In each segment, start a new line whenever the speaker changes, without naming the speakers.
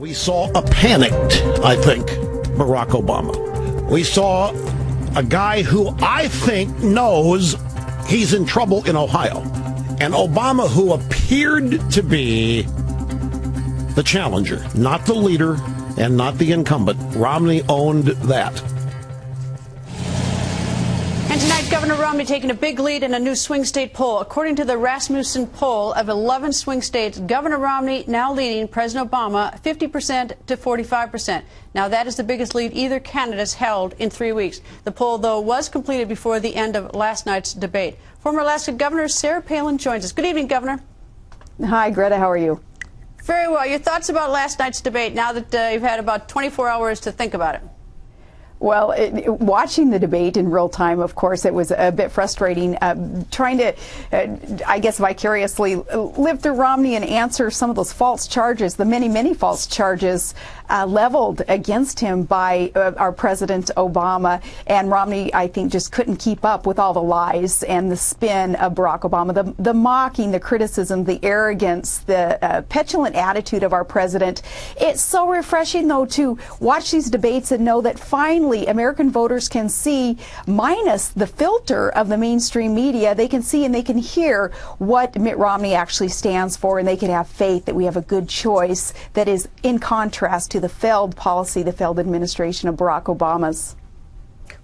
We saw a panicked, I think, Barack Obama. We saw a guy who I think knows he's in trouble in Ohio. And Obama, who appeared to be the challenger, not the leader and not the incumbent. Romney owned that.
And tonight, Governor Romney taking a big lead in a new swing state poll. According to the Rasmussen poll of 11 swing states, Governor Romney now leading President Obama 50% to 45%. Now, that is the biggest lead either candidate has held in 3 weeks. The poll, though, was completed before the end of last night's debate. Former Alaska Governor Sarah Palin joins us. Good evening, Governor.
Hi, Greta. How are you?
Very well. Your thoughts about last night's debate now that you've had about 24 hours to think about it?
Well, watching the debate in real time, of course, it was a bit frustrating. Trying to, I guess, vicariously live through Romney and answer some of those false charges, the many, many false charges leveled against him by our President Obama. And Romney, I think, just couldn't keep up with all the lies and the spin of Barack Obama, the mocking, the criticism, the arrogance, the petulant attitude of our president. It's so refreshing, though, to watch these debates and know that finally American voters can see, minus the filter of the mainstream media, they can see and they can hear what Mitt Romney actually stands for, and they can have faith that we have a good choice that is in contrast to the failed policy, the failed administration of Barack Obama's.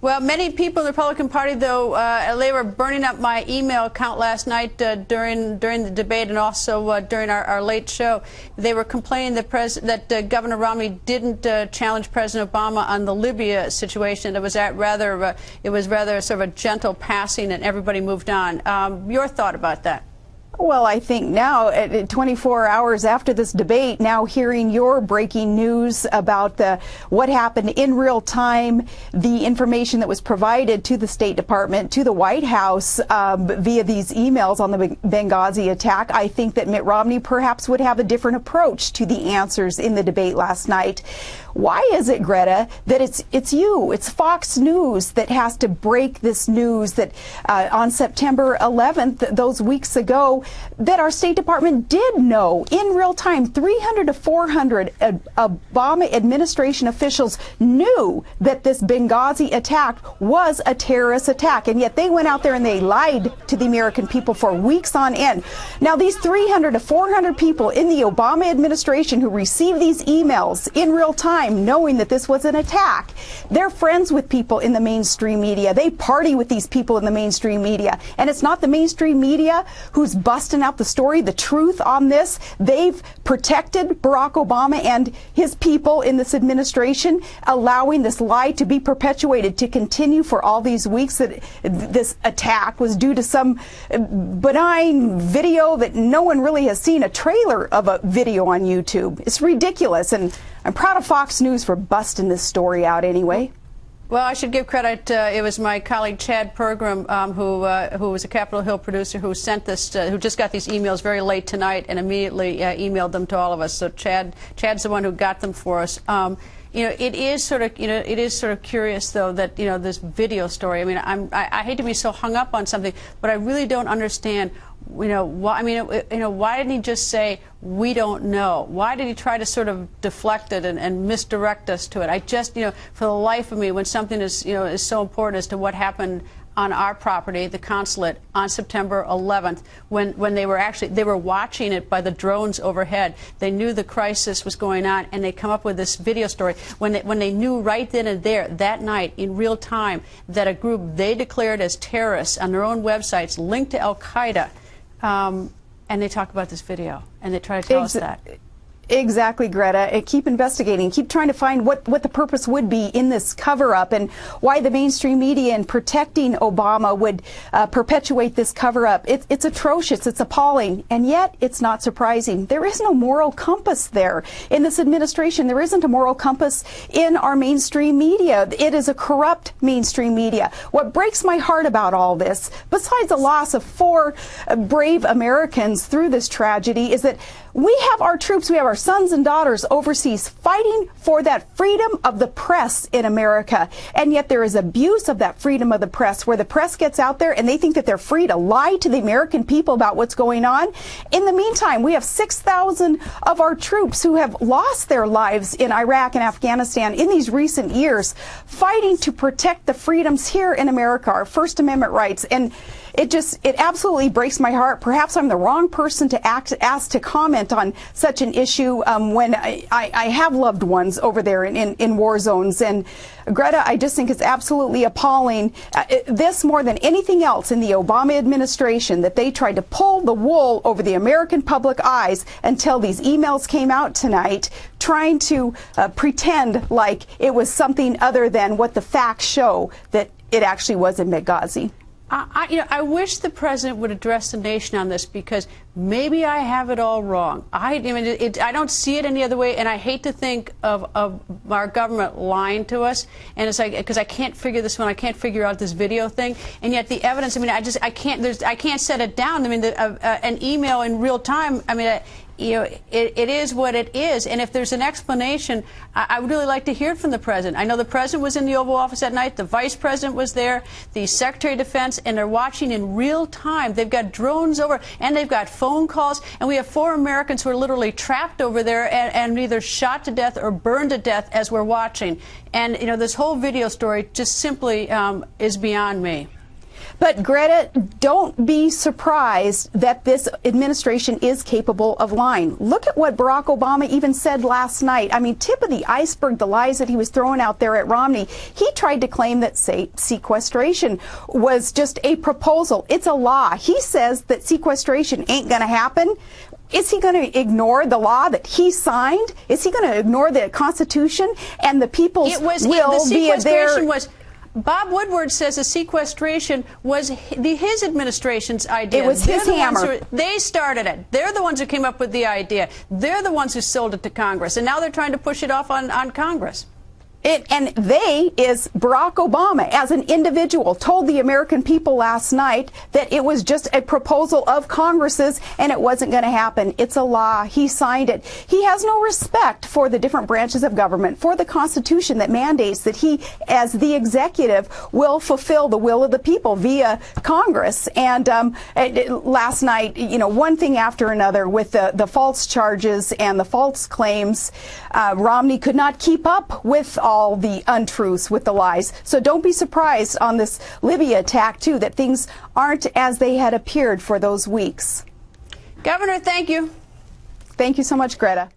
Well, many people in the Republican Party, though, they were burning up my email account last night during the debate and also during our late show. They were complaining that Governor Romney didn't challenge President Obama on the Libya situation. It was rather sort of a gentle passing, and everybody moved on. Your thought about that?
Well, I think now, 24 hours after this debate, now hearing your breaking news about what happened in real time, the information that was provided to the State Department, to the White House via these emails on the Benghazi attack, I think that Mitt Romney perhaps would have a different approach to the answers in the debate last night. Why is it, Greta, that it's Fox News that has to break this news that on September 11th, those weeks ago, that our State Department did know in real time, 300 to 400 Obama administration officials knew that this Benghazi attack was a terrorist attack, and yet they went out there and they lied to the American people for weeks on end. Now, these 300 to 400 people in the Obama administration who received these emails in real time, knowing that this was an attack, they're friends with people in the mainstream media. They party with these people in the mainstream media. And it's not the mainstream media who's busting out the story, the truth on this. They've protected Barack Obama and his people in this administration, allowing this lie to be perpetuated, to continue for all these weeks, that this attack was due to some benign video that no one really has seen, a trailer of a video on YouTube. It's ridiculous, and I'm proud of Fox News for busting this story out anyway.
Well, I should give credit. It was my colleague Chad Pergram, who was a Capitol Hill producer, who sent this, who just got these emails very late tonight and immediately emailed them to all of us. So Chad's the one who got them for us. You know, it is sort of curious, though, that, you know, this video story. I mean, I hate to be so hung up on something, but I really don't understand. You know, why? I mean, you know, why didn't he just say, "We don't know"? Why did he try to sort of deflect it and misdirect us to it? I just, you know, for the life of me, when something is, you know, is so important as to what happened on our property, the consulate, on September 11th, when they were watching it by the drones overhead. They knew the crisis was going on, and they come up with this video story when they knew right then and there that night in real time that a group they declared as terrorists on their own websites linked to Al-Qaeda. And they talk about this video, and they try to tell us that.
Exactly, Greta. Keep investigating. Keep trying to find what the purpose would be in this cover-up, and why the mainstream media and protecting Obama would perpetuate this cover-up. It's atrocious. It's appalling. And yet, it's not surprising. There is no moral compass there in this administration. There isn't a moral compass in our mainstream media. It is a corrupt mainstream media. What breaks my heart about all this, besides the loss of 4 brave Americans through this tragedy, is that We have our troops, we have our sons and daughters overseas fighting for that freedom of the press in America. And yet there is abuse of that freedom of the press, where the press gets out there and they think that they're free to lie to the American people about what's going on. In the meantime, we have 6,000 of our troops who have lost their lives in Iraq and Afghanistan in these recent years, fighting to protect the freedoms here in America, our First Amendment rights. And it absolutely breaks my heart. Perhaps I'm the wrong person to ask to comment on such an issue when I have loved ones over there in war zones. And Greta, I just think it's absolutely appalling. This, more than anything else in the Obama administration, that they tried to pull the wool over the American public eyes until these emails came out tonight, trying to pretend like it was something other than what the facts show that it actually was in Benghazi.
I wish the president would address the nation on this, because maybe I have it all wrong. I don't see it any other way, and I hate to think of our government lying to us. And it's like, because I can't figure this one, I can't figure out this video thing, and yet the evidence. I mean, I can't set it down. I mean, an email in real time. I mean. It is what it is. And if there's an explanation, I would really like to hear it from the president. I know the president was in the Oval Office that night. The vice president was there, the Secretary of Defense, and they're watching in real time. They've got drones over, and they've got phone calls. And we have 4 Americans who are literally trapped over there and either shot to death or burned to death as we're watching. And, this whole video story just simply is beyond me.
But Greta, don't be surprised that this administration is capable of lying. Look at what Barack Obama even said last night. I mean, tip of the iceberg, the lies that he was throwing out there at Romney. He tried to claim that sequestration was just a proposal. It's a law. He says that sequestration ain't going to happen. Is he going to ignore the law that he signed? Is he going to ignore the Constitution and the people's will via their...
Bob Woodward says the sequestration was his administration's idea.
It was his hammer.
They started it. They're the ones who came up with the idea. They're the ones who sold it to Congress. And now they're trying to push it off on Congress.
And they is Barack Obama, as an individual, told the American people last night that it was just a proposal of Congress's and it wasn't going to happen. It's a law. He signed it. He has no respect for the different branches of government, for the Constitution that mandates that he, as the executive, will fulfill the will of the people via Congress. And last night, one thing after another with the false charges and the false claims, Romney could not keep up with all the untruths, with the lies. So don't be surprised on this Libya attack, too, that things aren't as they had appeared for those weeks.
Governor, thank you.
Thank you so much, Greta.